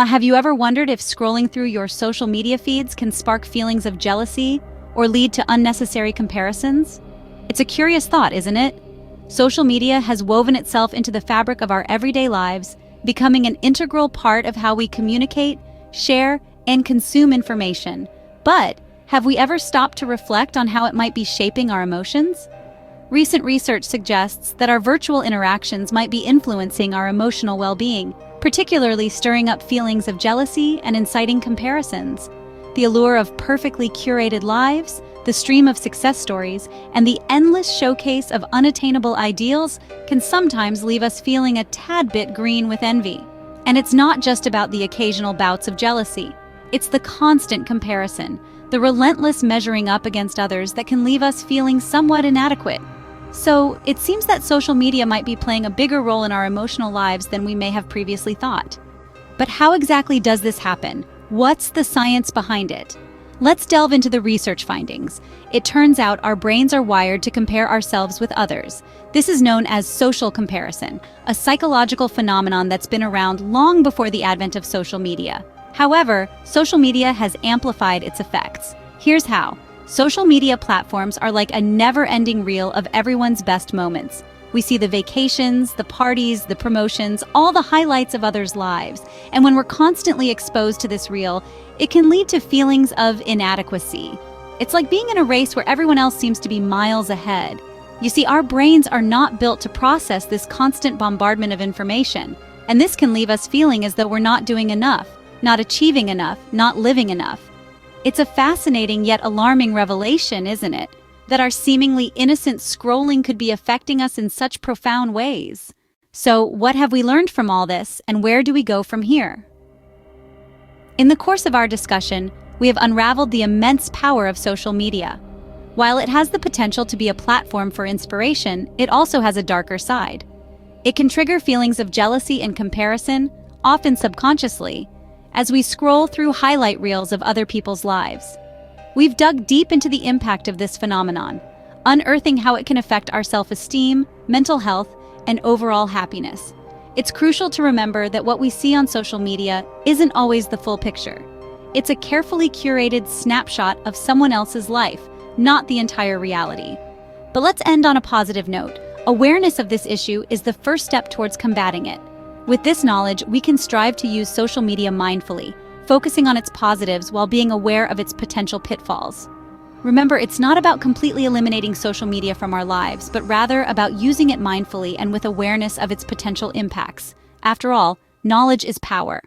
Have you ever wondered if scrolling through your social media feeds can spark feelings of jealousy or lead to unnecessary comparisons? It's a curious thought, isn't it? Social media has woven itself into the fabric of our everyday lives, becoming an integral part of how we communicate, share, and consume information. But have we ever stopped to reflect on how it might be shaping our emotions? Recent research suggests that our virtual interactions might be influencing our emotional well-being, particularly stirring up feelings of jealousy and inciting comparisons. The allure of perfectly curated lives, the stream of success stories, and the endless showcase of unattainable ideals can sometimes leave us feeling a tad bit green with envy. And it's not just about the occasional bouts of jealousy. It's the constant comparison, the relentless measuring up against others that can leave us feeling somewhat inadequate. So, it seems that social media might be playing a bigger role in our emotional lives than we may have previously thought. But how exactly does this happen? What's the science behind it? Let's delve into the research findings. It turns out our brains are wired to compare ourselves with others. This is known as social comparison, a psychological phenomenon that's been around long before the advent of social media. However, social media has amplified its effects. Here's how. Social media platforms are like a never-ending reel of everyone's best moments. We see the vacations, the parties, the promotions, all the highlights of others' lives. And when we're constantly exposed to this reel, it can lead to feelings of inadequacy. It's like being in a race where everyone else seems to be miles ahead. You see, our brains are not built to process this constant bombardment of information. And this can leave us feeling as though we're not doing enough, not achieving enough, not living enough. It's a fascinating yet alarming revelation, isn't it? That our seemingly innocent scrolling could be affecting us in such profound ways. So, what have we learned from all this, and where do we go from here? In the course of our discussion, we have unraveled the immense power of social media. While it has the potential to be a platform for inspiration, it also has a darker side. It can trigger feelings of jealousy and comparison, often subconsciously, as we scroll through highlight reels of other people's lives. We've dug deep into the impact of this phenomenon, unearthing how it can affect our self-esteem, mental health, and overall happiness. It's crucial to remember that what we see on social media isn't always the full picture. It's a carefully curated snapshot of someone else's life, not the entire reality. But let's end on a positive note. Awareness of this issue is the first step towards combating it. With this knowledge, we can strive to use social media mindfully, focusing on its positives while being aware of its potential pitfalls. Remember, it's not about completely eliminating social media from our lives, but rather about using it mindfully and with awareness of its potential impacts. After all, knowledge is power.